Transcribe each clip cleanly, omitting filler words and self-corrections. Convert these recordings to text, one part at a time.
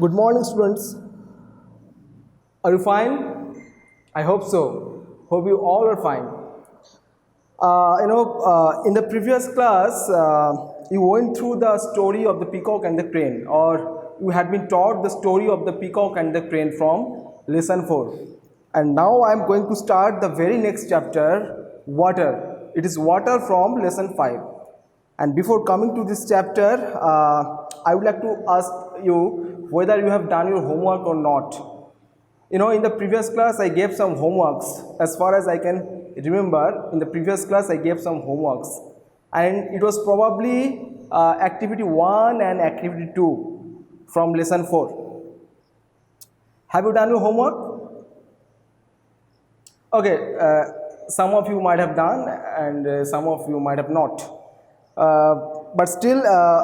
Good morning, students. Are you fine? I hope so. Hope you all are fine. In the previous class, you went through the story of the peacock and the crane, or you had been taught the story of the peacock and the crane from lesson 4. And now I am going to start the very next chapter, water. It is water from lesson 5. And before coming to this chapter, I would like to ask you whether you have done your homework or not. In the previous class, I gave some homeworks. As far as I can remember, in the previous class, I gave some homeworks. And it was probably activity 1 and activity 2 from lesson 4. Have you done your homework? Okay, some of you might have done and some of you might have not. But still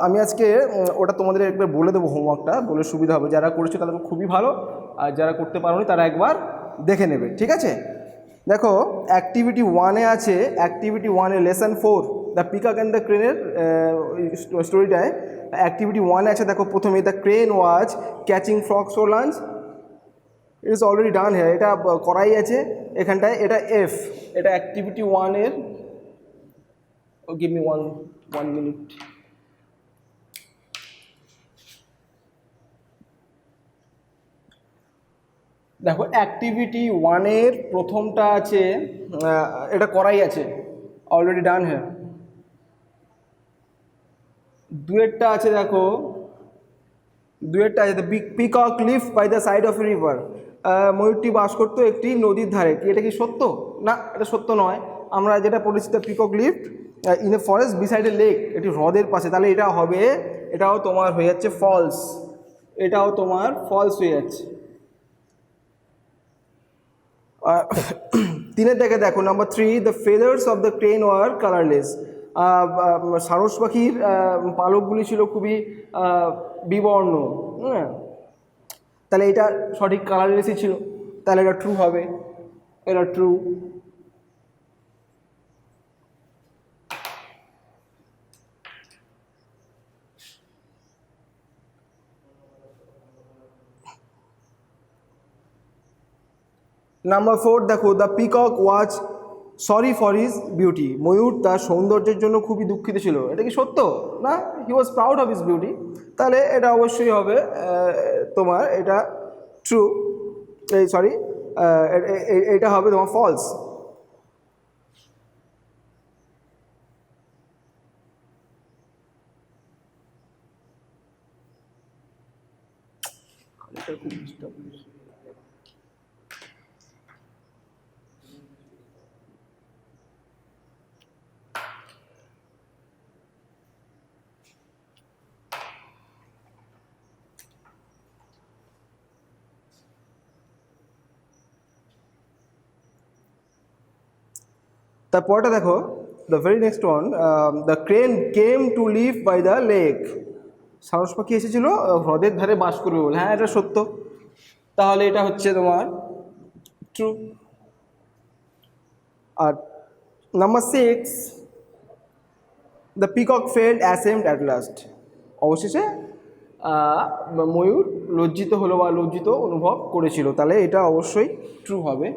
আমি আজকে ওটা তোমাদের একবার বলে দেবো, হোমওয়ার্কটা বলে সুবিধা হবে। যারা করেছে তাদের খুবই ভালো, আর যারা করতে পারোনি তারা একবার দেখে নেবে, ঠিক আছে? দেখো, অ্যাক্টিভিটি 1-এ আছে, অ্যাক্টিভিটি 1-এ lesson 4 the peacock and the ক্রেনের স্টোরিটায় অ্যাক্টিভিটি 1-এ আছে। দেখো, প্রথমে the crane was catching frogs for lunch. It is already done হ্যাঁ, এটা করাই আছে এখানটায়। এটা এফ, এটা অ্যাক্টিভিটি 1-এর। Give me one minute. দেখো, অ্যাক্টিভিটি 1-এর প্রথমটা আছে, এটা করাই আছে, অলরেডি ডান হ্যাঁ। দুয়েরটা আছে, দেখো দুয়েরটা আছে, the peacock lived by the side of a river. ময়ূরটি বাস করতো একটি নদীর ধারে। কি এটা কি সত্য? না, এটা সত্য নয়। আমরা যেটা পড়েছি, the peacock lived in a forest beside a lake, এটি হ্রদের পাশে। তাহলে এটা হবে, এটাও তোমার হয়ে যাচ্ছে ফলস, এটাও তোমার ফলস হয়ে যাচ্ছে। 3-এর দেখে দেখো, number 3, the feathers of the crane were colourless. সারস পাখির পালকগুলি ছিল খুবই বিবর্ণ। হ্যাঁ, তাহলে এটা সঠিক কালারলেসই ছিল, তাহলে এটা ট্রু হবে, এটা ট্রু। নাম্বার 4 দেখো, the peacock was sorry for his beauty. ময়ূর তার সৌন্দর্যের জন্য খুবই দুঃখিত ছিল। এটা কি সত্য? না, হি ওয়াজ প্রাউড অফ হিজ বিউটি। তাহলে এটা অবশ্যই হবে তোমার, এটা ট্রু। সরি, এটা হবে তোমার ফলস। তারপরটা দেখো, the very next one, the crane came to live by the lake. সারস পাখি এসেছিল হ্রদের ধারে বাস করবে বলে। হ্যাঁ, এটা সত্য, তাহলে এটা হচ্ছে তোমার ট্রু। আর number 6, the peacock felt ashamed at last. অবশেষে ময়ূর লজ্জিত হলো বা লজ্জিত অনুভব করেছিল, তাহলে এটা অবশ্যই ট্রু হবে।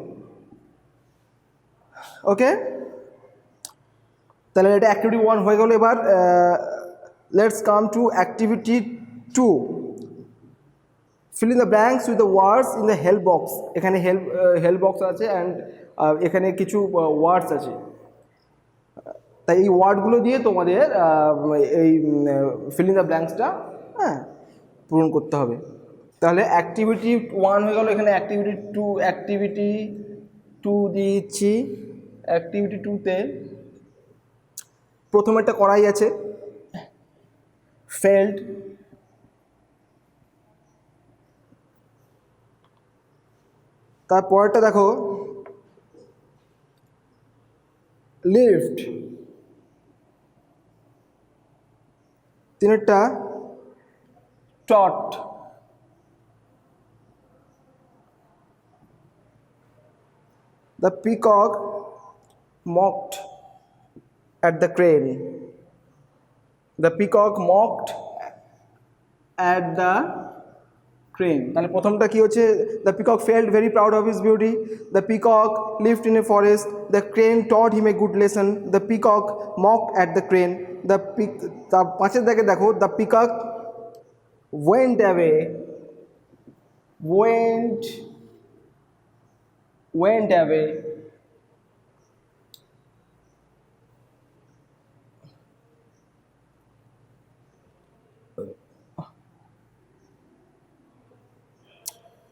ওকে, তাহলে এটা অ্যাক্টিভিটি 1 হয়ে গেল। এবার let's come to activity 2, fill in the blanks with the words in the help box. এখানে হেল্প বক্স আছে অ্যান্ড এখানে কিছু ওয়ার্ডস আছে, তাই এই ওয়ার্ডগুলো দিয়ে তোমাদের এই ফিল ইন দ্য ব্ল্যাঙ্কসটা পূরণ করতে হবে। তাহলে অ্যাক্টিভিটি 1 হয়ে গেল, এখানে অ্যাক্টিভিটি 2 দিচ্ছি। অ্যাক্টিভিটি 2-তে প্রথমেরটা করাই আছে, ফেল্ড। তারপরটা দেখো, লিফট। 3-এরটা taught. The peacock mocked at the crane. The peacock mocked at the crane. তাহলে প্রথমটা কি হচ্ছে, the peacock felt very proud of his beauty, the peacock lived in a forest, the crane taught him a good lesson, the peacock mock at the crane, the তার পাঁচের দিকে দেখো, the peacock went away, went away,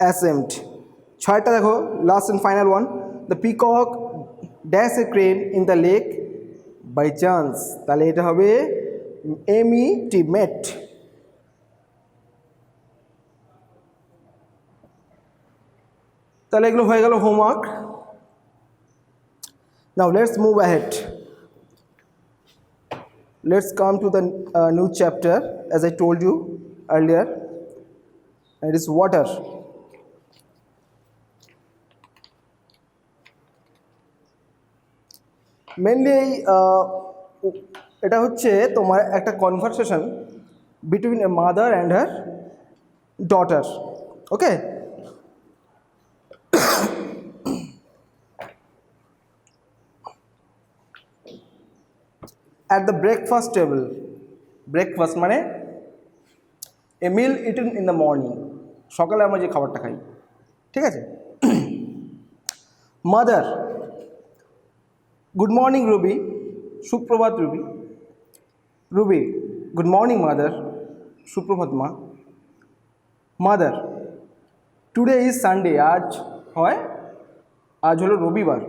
ascent. ছয়টা দেখো, last and final one, the peacock dash a crane in the lake by chance. তাহলে এটা হবে M E T, met. তাহলে এগুলো হয়ে গেল homework. Now let's move ahead, let's come to the new chapter as I told you earlier. It is water. Mainly এটা হচ্ছে তোমার একটা conversation between a mother and her daughter. Okay, at the breakfast table, breakfast মানে a meal eaten in the morning, সকালে আমরা যে খাবারটা খাই, ঠিক আছে। মাদার, গুড মর্নিং রুবি, সুপ্রভাত Ruby. Ruby, good morning mother, সুপ্রভাত মা। মাদার, টুডে ইজ সানডে, আজ হয়, আজ হলো রবিবার।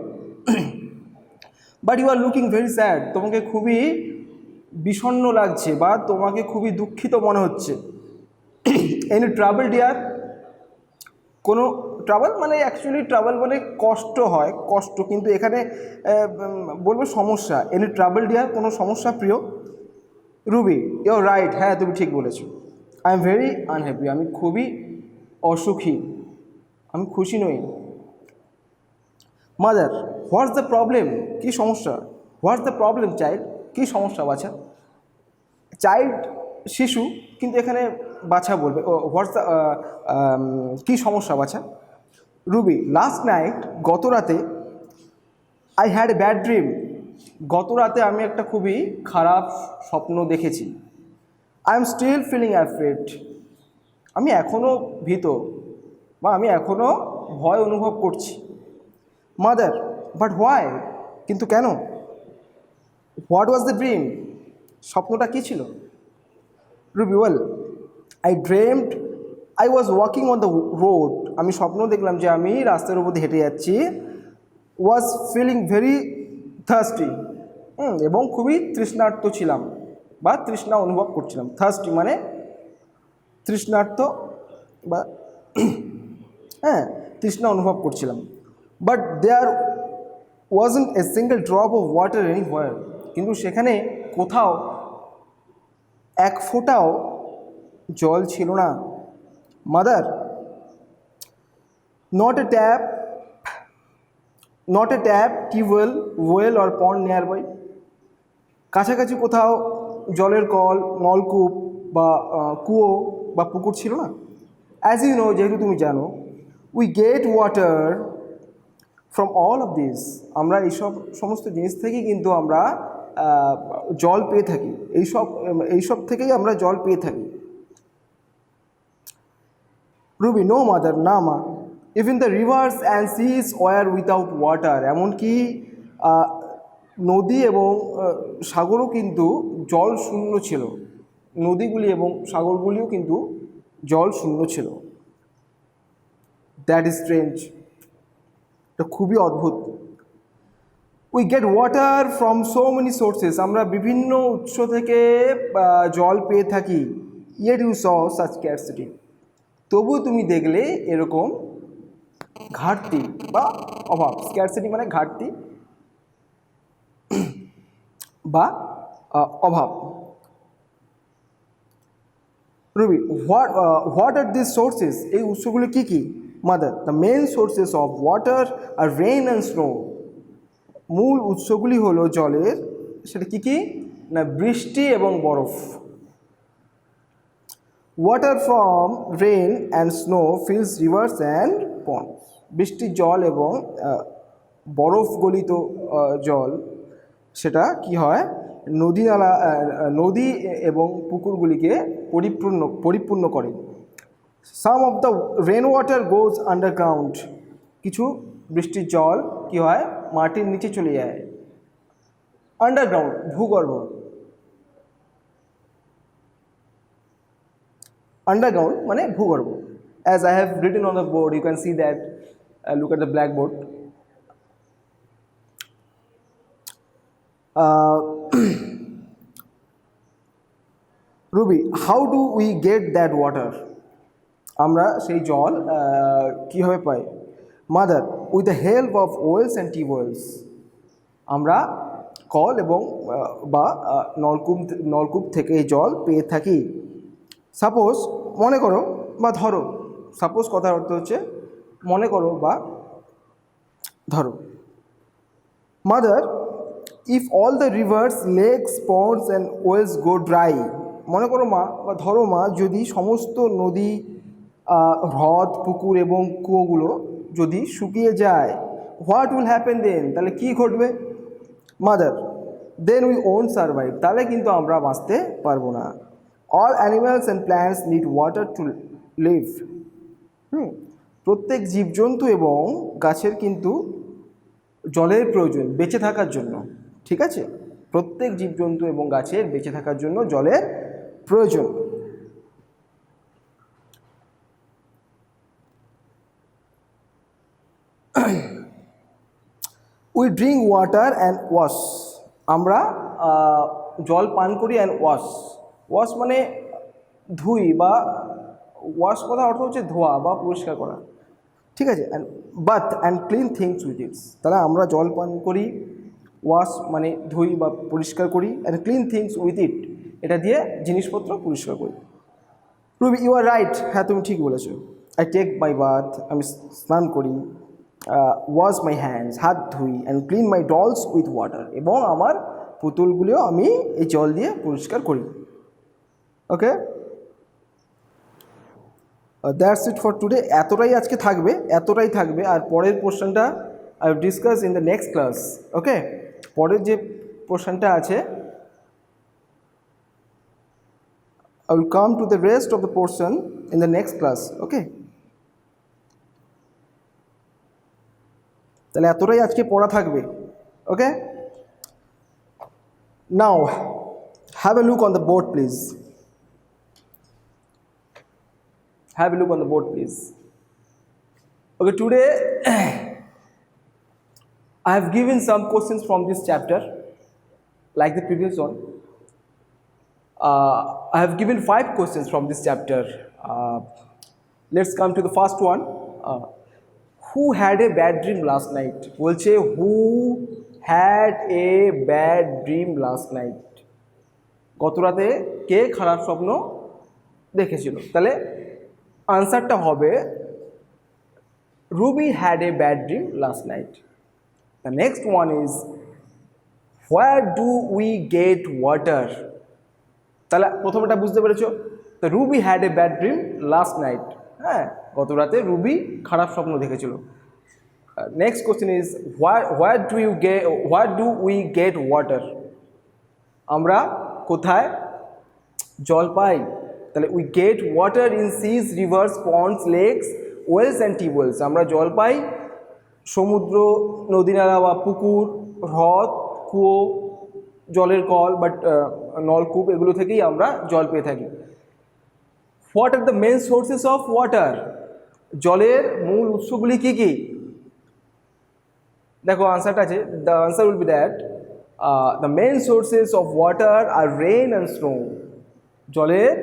But you are looking very sad, তোমাকে খুবই বিষণ্ণ লাগছে বা তোমাকে খুবই দুঃখিত মনে হচ্ছে। এনি ট্রাভেল ডিয়ার, কোনো ট্রাভেল মানে অ্যাকচুয়ালি ট্রাভেল মানে কষ্ট হয়, কষ্ট, কিন্তু এখানে বলবো সমস্যা। এনি ট্রাভেল ডিয়ার, কোনো সমস্যা প্রিয়। রুবি, ইউ আর রাইট, হ্যাঁ তুমি ঠিক বলেছো। আই এম ভেরি আনহ্যাপি, আমি খুবই অসুখী, আমি খুশি নই। মাদার, হোয়াটস দ্য প্রবলেম, কী সমস্যা? হোয়াটস দ্য প্রবলেম চাইল্ড, কী সমস্যা বাছা? চাইল্ড শিশু, কিন্তু এখানে বাছা বলবে। ও হোয়াটস দ্য, কী সমস্যা বাছা? রুবি, লাস্ট নাইট, গত রাতে, I had a bad dream, গত রাতে আমি একটা খুবই খারাপ স্বপ্ন দেখেছি। I am still feeling afraid, আমি এখনও ভীত বা আমি এখনও ভয় অনুভব করছি। মাদার, বাট হোয়াই, কিন্তু কেন? হোয়াট ওয়াজ দ্য ড্রিম, স্বপ্নটা কী ছিল? Ruby, well I dreamed I was walking on the road, আমি স্বপ্ন দেখলাম যে আমি রাস্তার উপর দিয়ে হেঁটে যাচ্ছি। ওয়াজ ফিলিং ভেরি থার্স্টি, এবং খুবই তৃষ্ণার্ত ছিলাম বা তৃষ্ণা অনুভব করছিলাম। থার্স্টি মানে তৃষ্ণার্ত বা হ্যাঁ, তৃষ্ণা অনুভব করছিলাম। But there wasn't a single drop of water anywhere, কিন্তু সেখানে কোথাও এক ফোঁটাও জল ছিল না। Mother, not a tap, tubewell, well or pond near by, কাছাকাছি কোথাও জলের কল, নলকূপ বা কুয়ো বা পুকুর ছিল না। অ্যাজ ইউ নো, যেহেতু তুমি জানো, we get water from all of this, আমরা এইসব সমস্ত জিনিস থেকেই কিন্তু আমরা জল পেয়ে থাকি, এইসব থেকেই আমরা জল পেয়ে থাকি। রুবি, নো মাদার, না মা, even the rivers and seas were without water, এমনকি নদী এবং সাগরও কিন্তু জল শূন্য ছিল, নদীগুলি এবং সাগরগুলিও কিন্তু জল শূন্য ছিল। দ্যাট ইজ স্ট্রেঞ্জ, এটা খুবই অদ্ভুত। We get water from so many sources, আমরা বিভিন্ন উৎস থেকে জল পেয়ে থাকি। Yet you saw such scarcity, তবুও তুমি দেখলে এরকম ঘাটতি বা অভাব। স্ক্যারসিটি মানে ঘাটতি বা অভাব। Ruby, what are this sources, এই উৎসগুলি কী কী? Mother, the main sources of water are rain and snow, মূল উৎসগুলি হলো জলের, সেটা কী কী না বৃষ্টি এবং বরফ। Water from rain and snow fills rivers and ponds. বৃষ্টির জল এবং বরফ গলিত জল সেটা কি হয়, নদী নালা নদী এবং পুকুরগুলিকে পরিপূর্ণ করে। Some of the rain water goes underground. কিছু বৃষ্টির জল কি হয়, মাটির নিচে চলে যায়। আন্ডারগ্রাউন্ড ভূগর্ভ, underground মানে ভূগর্ভ। as I have written on the board, you can see that. Look at the blackboard. Ruby, how do we get that water? আমরা সেই জল কীভাবে পাই? Mother, with the help of wells and tube wells. আমরা কল এবং বা নলকূপ থেকে এই জল পেয়ে থাকি। সাপোজ, মনে করো বা ধরো, সাপোজ কথার অর্থ হচ্ছে মনে করো বা ধরো। Mother, if all the rivers, lakes, ponds and wells go dry. মনে করো মা বা ধরো মা, যদি সমস্ত নদী, হ্রদ, পুকুর এবং কুয়োগুলো যদি শুকিয়ে যায়, হোয়াট উইল হ্যাপেন দেন? তাহলে কী ঘটবে? Mother, then we won't survive. তাহলে কিন্তু আমরা বাঁচতে পারবো না। All animals and plants need water to live. প্রত্যেক জীবজন্তু এবং গাছের কিন্তু জলের প্রয়োজন বেঁচে থাকার জন্য। ঠিক আছে, প্রত্যেক জীবজন্তু এবং গাছের বেঁচে থাকার জন্য জলের প্রয়োজন। We drink water and wash. আমরা জল পান করি। অ্যান্ড ওয়াশ মানে ধুই, বা ওয়াশ কথা অর্থ হচ্ছে ধোয়া বা পরিষ্কার করা। ঠিক আছে, and bath and clean things with its. তাহলে আমরা জল পান করি, ওয়াশ মানে ধুই বা পরিষ্কার করি, and clean things with it, এটা দিয়ে জিনিসপত্র পরিষ্কার করি। Ruby, you are right. হ্যাঁ, তুমি ঠিক বলেছো। আই টেক মাই বাথ, আমি স্নান করি, ওয়াশ মাই হ্যান্ডস, হাত ধুই, and clean my dolls with water, এবং আমার পুতুলগুলিও আমি এই জল দিয়ে পরিষ্কার করি। Okay, that's it for today. এতটাই আজকে থাকবে, আর পরের পোর্শনটা I will discuss in the next class. Okay, পরের যে পোর্শনটা আছে, I will come to the rest of the portion in the next class. Okay, তাহলে এতটাই আজকে পড়া থাকবে। ওকে, now have a look on the board please. Have a look on the board please. Okay, today I have given some questions from this chapter like the previous one. I have given 5 questions from this chapter. Let's come to the first one. Who had a bad dream last night? বলছে who had a bad dream last night? গত রাতে কে খারাপ স্বপ্ন দেখেছিল? তাহলে আনসারটা হবে Ruby had a bad dream last night. The next one is where do we get water? তাহলে প্রথমটা বুঝতে পেরেছো, তো Ruby had a bad dream last night. হ্যাঁ, গত রাতে রুবি খারাপ স্বপ্ন দেখেছিল। Next question is where do we get water? আমরা কোথায় জল পাই? তাহলে we get water in seas, rivers, ponds, lakes, wells and tube wells. আমরা জল পাই সমুদ্র, নদী নালা বা পুকুর, হ্রদ, কুয়ো, জলের কল বাট নলকূপ, এগুলো থেকেই আমরা জল পেয়ে থাকি। What are the main sources of water? জলের মূল উৎসগুলি কী কী? দেখো আনসারটা আছে, the answer will be that the main sources of water are rain and snow. জলের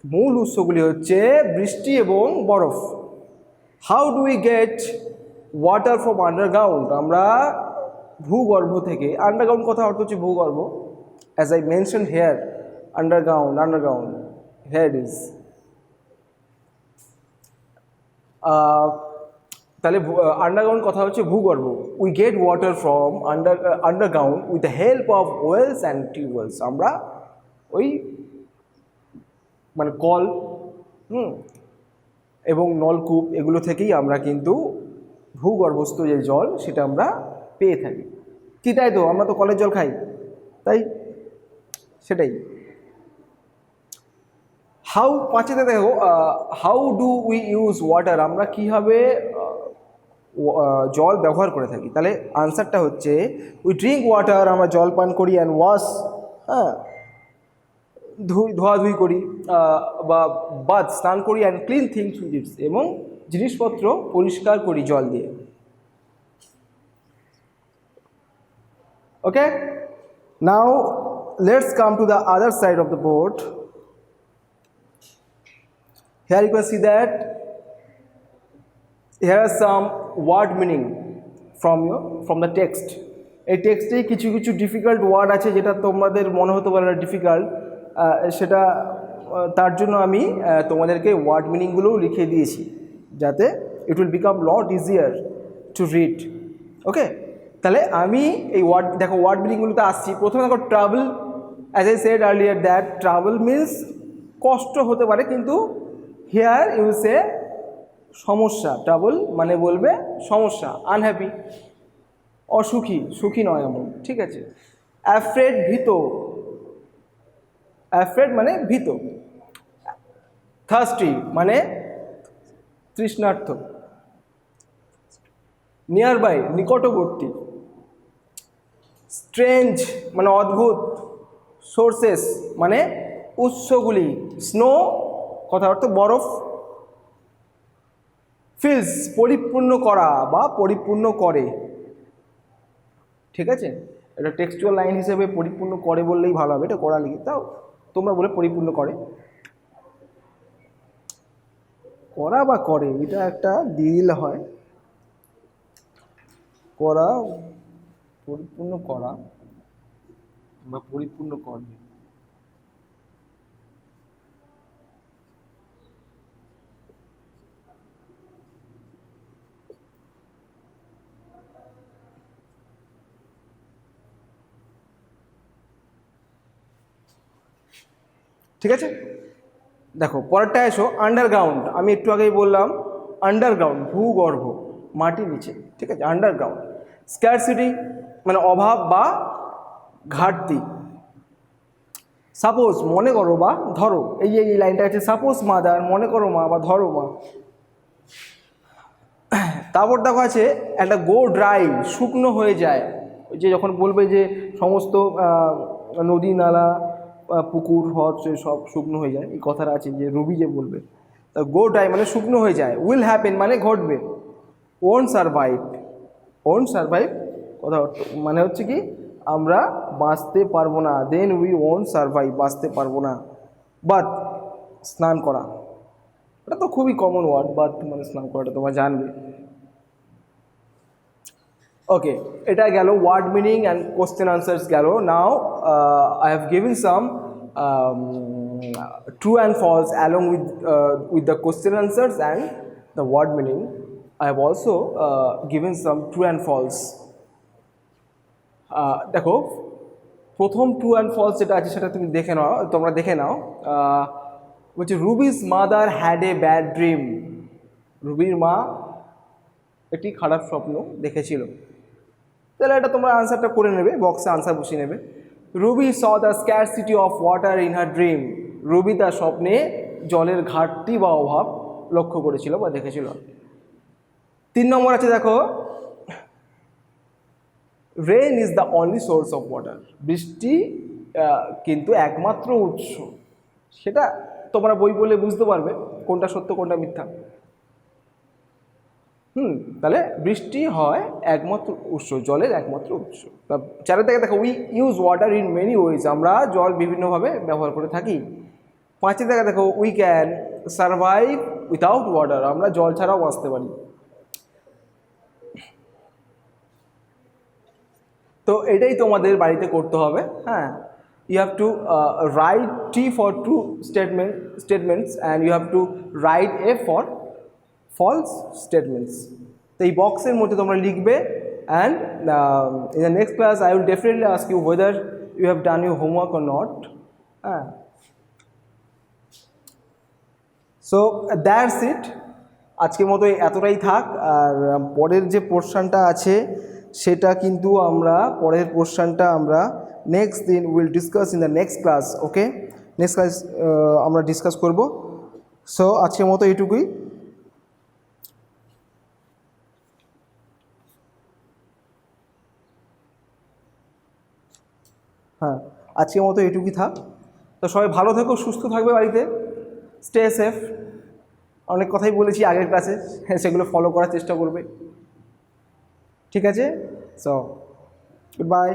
মূল উৎসগুলি হচ্ছে বৃষ্টি এবং বরফ। How do we get water from underground? আমরা ভূগর্ভ থেকে। আন্ডারগ্রাউন্ড কথা অর্থ হচ্ছে ভূগর্ভ। As I mention here, underground here is. তাহলে আন্ডারগ্রাউন্ড কথা হচ্ছে ভূগর্ভ। We get water from underground with the help of wells and tube wells. আমরা ওই মানে কল এবং নলকূপ এগুলো থেকেই আমরা কিন্তু ভূগর্ভস্থ যে জল সেটা আমরা পেয়ে থাকি। কি তাই তো, আমরা তো কলের জল খাই, তাই সেটাই। হাউ, পাঁচেতে দেখো how do we use water, আমরা কীভাবে জল ব্যবহার করে থাকি। তাহলে আনসারটা হচ্ছে উই ড্রিঙ্ক ওয়াটার, আমরা জল পান করি, অ্যান্ড ওয়াশ, হ্যাঁ ধোয়াধুয়ি করি, বা বাথ স্নান করি, and clean things with its, এবং জিনিসপত্র পরিষ্কার করি জল দিয়ে। Okay, now let's come to the other side of the board. Here you can see that here are some word meaning from the text. এই টেক্সটে কিছু কিছু ডিফিকাল্ট ওয়ার্ড আছে যেটা তোমাদের মনে হতে পারে ডিফিকাল্ট, সেটা তার জন্য আমি তোমাদেরকে ওয়ার্ড মিনিংগুলোও লিখে দিয়েছি যাতে it will become lot easier to read. Okay, তাহলে আমি এই ওয়ার্ড দেখো ওয়ার্ড মিনিংগুলোতে আসছি। প্রথমে দেখো travel, as I said earlier that travel means কষ্ট হতে পারে, কিন্তু হিয়ার ইউ সে সমস্যা। ট্রাভেল মানে বলবে সমস্যা, আনহ্যাপি, অসুখী, সুখী নয় এমন, ঠিক আছে। অ্যাফ্রেড, ভীত, অ্যাফ্রেড মানে ভীত। থার্স্টি মানে তৃষ্ণার্থ। নিয়ার বাই নিকটবর্তী। স্ট্রেঞ্জ মানে অদ্ভুত। সোর্সেস মানে উৎসগুলি। স্নো কথা অর্থ বরফ। ফিলস পরিপূর্ণ করা বা পরিপূর্ণ করে, ঠিক আছে। এটা টেক্সচুয়াল লাইন হিসেবে পরিপূর্ণ করে বললেই ভালো হবে, এটা করা লিখে তাও তোমরা বলে পরিপূর্ণ করে, করা বা করে এটা একটা দিল হয়, করা পরিপূর্ণ করা বা পরিপূর্ণ করে। ঠিক আছে, দেখো পরেরটা এসো আন্ডারগ্রাউন্ড। আমি একটু আগেই বললাম আন্ডারগ্রাউন্ড ভূগর্ভ, মাটির নিচে, ঠিক আছে। আন্ডারগ্রাউন্ড। স্ক্যারসিটি মানে অভাব বা ঘাটতি। সাপোজ মনে করো বা ধরো, এই যে এই লাইনটা আছে সাপোজ মাদার, মনে করো মা বা ধরো মা। তারপর দেখো আছে একটা গো ড্রাই, শুকনো হয়ে যায়। ওই যে যখন বলবে যে সমস্ত নদী নালা পুকুর হ্রদ সব শুকনো হয়ে যায়, এই কথাটা আছে যে রবি যে বলবে, তা গো ড্রাই মানে শুকনো হয়ে যায়। উইল হ্যাপেন মানে ঘটবে। ওন্ট সারভাইভ, ওন্ট সারভাইভ কথা মানে হচ্ছে কি আমরা বাঁচতে পারবো না। দেন উই ওন্ট সারভাইভ বাঁচতে পারবো না। বাথ স্নান করা, এটা তো খুবই কমন ওয়ার্ড, বাথ মানে স্নান করাটা তোমরা জানবে। ওকে, এটা গেল word meaning and question answers গেল। Now I have given some true and false along with the question answers and the word meaning. I have also given some true and false. দেখো প্রথম true and false যেটা আছে সেটা তুমি দেখে নাও, তোমরা দেখে নাও। বলছে Ruby's mother had a bad dream, রুবির মা একটি খারাপ স্বপ্ন দেখেছিল। তাহলে এটা তোমরা আনসারটা করে নেবে, বক্সে আনসার বসিয়ে নেবে। Ruby saw the scarcity of water in her dream, Ruby তার স্বপ্নে জলের ঘাটতি বা অভাব লক্ষ্য করেছিল বা দেখেছিল। 3 নম্বর আছে দেখো rain is the only source of water, বৃষ্টি কিন্তু একমাত্র উৎস। সেটা তোমরা বই বলে বুঝতে পারবে কোনটা সত্য কোনটা মিথ্যা। তাহলে বৃষ্টি হয় একমাত্র উৎস, জলের একমাত্র উৎস। তা 4 থেকে দেখো we use water in many ways, আমরা জল বিভিন্নভাবে ব্যবহার করে থাকি। 5 থেকে দেখো we can survive without water, আমরা জল ছাড়াও বাঁচতে পারি। তো এটাই তোমাদের বাড়িতে করতে হবে। হ্যাঁ, you have to write T for true statements and you have to write A for false statements. তো এই বক্সের মধ্যে তোমরা লিখবে and in the next class I will definitely ask you whether you have done your homework or not. So that's it, আজকের মতো এতটাই থাক। আর পরের যে পোর্শনটা আছে সেটা কিন্তু পরের পোর্শনটা আমরা নেক্সট দিন will discuss in the next class. Okay, next class আমরা ডিসকাস করব। সো আজকের মতো এইটুকুই। হ্যাঁ, আজকের মতো এইটুকুই থাক। তো সবাই ভালো থেকো, সুস্থ থাকবে বাড়িতে, স্টে সেফ। অনেক কথাই বলেছি আগের ক্লাসে, সেগুলো ফলো করার চেষ্টা করবে। ঠিক আছে, সো গুড বাই।